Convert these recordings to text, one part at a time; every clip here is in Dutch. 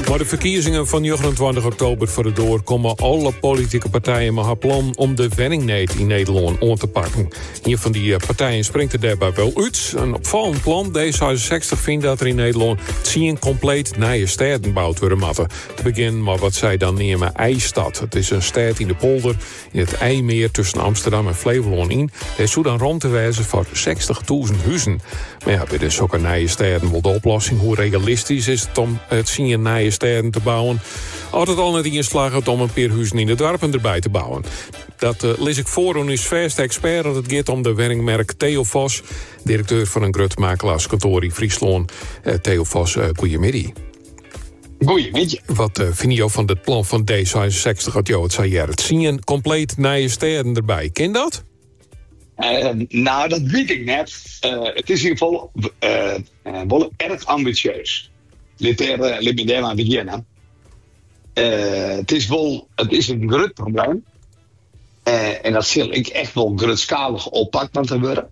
Maar de verkiezingen van 29 oktober voor de door komen alle politieke partijen met haar plan om de wenningneet in Nederland aan te pakken. Een van die partijen springt er daarbij wel uit. Een opvallend plan. D66 vindt dat er in Nederland 10 compleet nieuwe steden gebouwd worden moeten. Te beginnen maar wat zij dan nemen IJstad. Het is een stad in de polder in het IJmeer tussen Amsterdam en Flevoland in. Hij zou dan rond te wijzen voor 60.000 huizen. Maar ja, dit is ook een nieuwe steden wel de oplossing. Hoe realistisch is het om het 10 nieuwe steden te bouwen? Altijd al net ingeslagen om een paar huizen in de dorpen erbij te bouwen. Dat lees ik voor aan uw verste expert. Dat het gaat om de wenningmerk Theo Vos, directeur van een groot makelaarskantoor in Friesland. Theo Vos, goedemiddag. Goedemiddag. Wat vind je van het plan van D66? Het zei het zien compleet nieuwe steden erbij. Ken dat? Nou, dat weet ik net. Het is in ieder geval wel erg ambitieus. Laat me daar maar beginnen. Het is een groot probleem. En dat zal ik echt wel grootschalig oppakt moeten worden.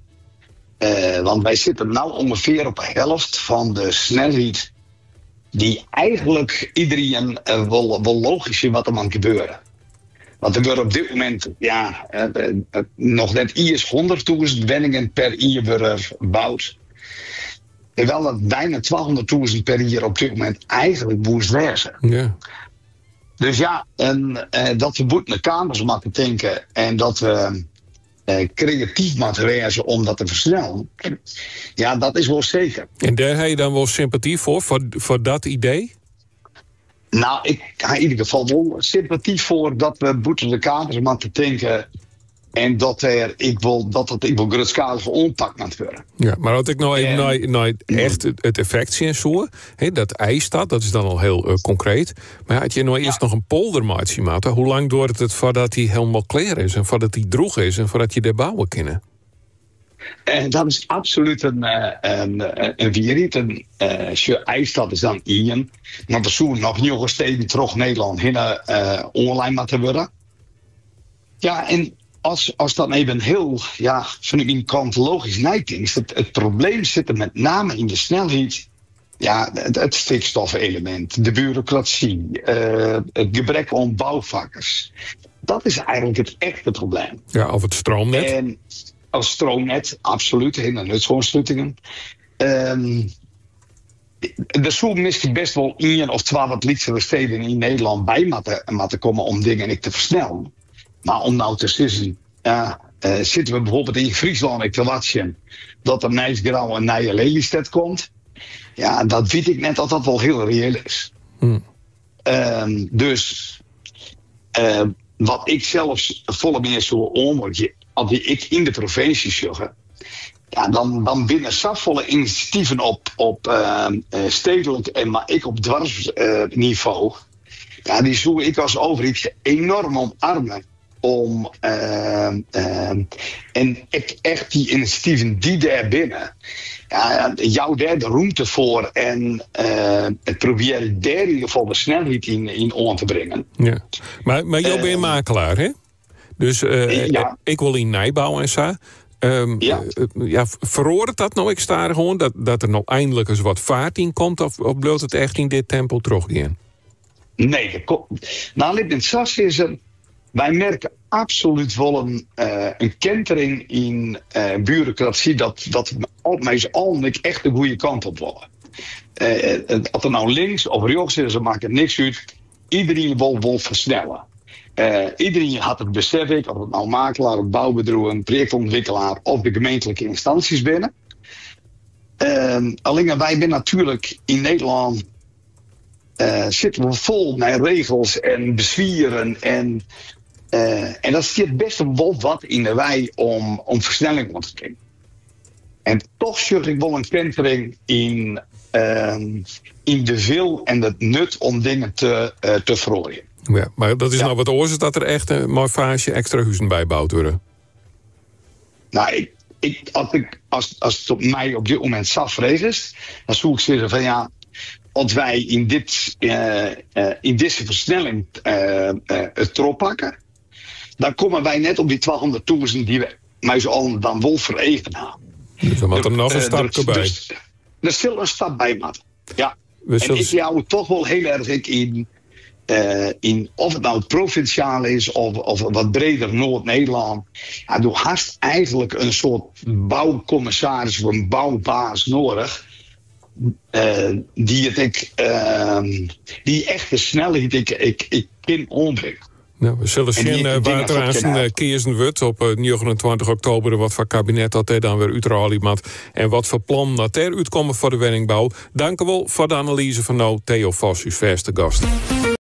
Want wij zitten nu ongeveer op de helft van de snelheid die eigenlijk iedereen wel logisch is wat er moet gebeuren. Want er worden op dit moment nog net eerst 100.000 wenningen per jaar gebouwd. Terwijl dat bijna 200.000 per jaar op dit moment eigenlijk moest wezen. Ja. Dus ja, dat we goed naar kamers moeten denken en dat we creatief moeten wezen om dat te versnellen. Ja, dat is wel zeker. En daar heb je dan wel sympathie voor dat idee? Nou, ik heb in ieder geval wel sympathie voor dat we boeten de kamers moeten denken. En dat ik wil grootschalig ompakt moet worden. Ja, maar had ik nou even naar echt het effect zien zo, dat IJstad, dat is dan al heel concreet. Maar had je nou eerst nog een poldermaatje maken? Hoe lang duurt het voordat die helemaal klaar is en voordat die droeg is en voordat je daar bouwen kan? Dat is absoluut een vierriet. IJstad is dan één. Maar we zoeken nog nieuwe steden terug Nederland heen online moeten worden. Ja, en als dat even heel, van mijn kant logisch nijkt is, het probleem zit er met name in de snelheid. Ja, het stikstofelement, de bureaucratie, het gebrek aan bouwvakkers. Dat is eigenlijk het echte probleem. Ja, of het stroomnet. En als stroomnet, absoluut, in de nutsgrondstuttingen. Er zou misschien best wel 1 of 2 wat lichtere steden in Nederland bij moeten komen om dingen te versnellen. Maar om nou te zeggen, zitten we bijvoorbeeld in Friesland te wachten dat er Nijsgrauw en Nije Lelystad komt. Ja, dat weet ik net dat dat wel heel reëel is. Dus wat ik zelfs volle meer zo onmogelijk, als ik in de provincie zorg, ja, dan binnen zoveel initiatieven op stedelijk en maar ik op dwarsniveau. Ja, die zou ik als overheid enorm omarmen. En echt die initiatieven die daar binnen, jou daar de ruimte voor en het proberen daar in ieder geval de snelheid in aan te brengen. Ja. Maar jou ben je makelaar, hè? Dus ik wil in nijbouw en zo. Veroordeelt dat nou extra gewoon dat er nou eindelijk eens wat vaart in komt, of blijft het echt in dit tempo teruggaan? Nee, nou, Sas is wij merken absoluut wel een kentering in bureaucratie dat met al echt de goede kant op willen. Of er nou links of rechts is, dat maakt het niks uit. Iedereen wil versnellen. Iedereen had het besef, of het nou makelaar, een bouwbedrijf, een projectontwikkelaar of de gemeentelijke instanties binnen. Alleen wij zijn natuurlijk in Nederland zitten we vol met regels en bezwieren en dat zit best wel wat in de wei om versnelling te krijgen. En toch zorg ik wel een kentering in de wil en het nut om dingen te verrooien. Ja, maar dat is nou wat oorzaak dat er echt een marfage extra huizen bijbouwd worden? Nou, als het op mij op dit moment SAF is, dan zou ik zeggen van ja, als wij in deze versnelling het erop pakken, dan komen wij net op die 200.000 die we mij zo al dan wel veregenen. Dus dan moet er nog een stapje bij. Er is veel een stap bij, maat. Ja. ik jou toch wel heel erg in of het nou provinciaal is of wat breder Noord-Nederland. Ja, doe haast eigenlijk een soort bouwcommissaris of een bouwbaas nodig. Die echt de snelheid ik kan ontwikkelen. Nou, we zullen zien waar trouwens kiezen wordt op 29 oktober. Wat voor kabinet dat er dan weer uitrollen moet. En wat voor plan dat er uitkomen voor de woningbouw. Dank u wel voor de analyse van nou Theo Vos, uw verste gast.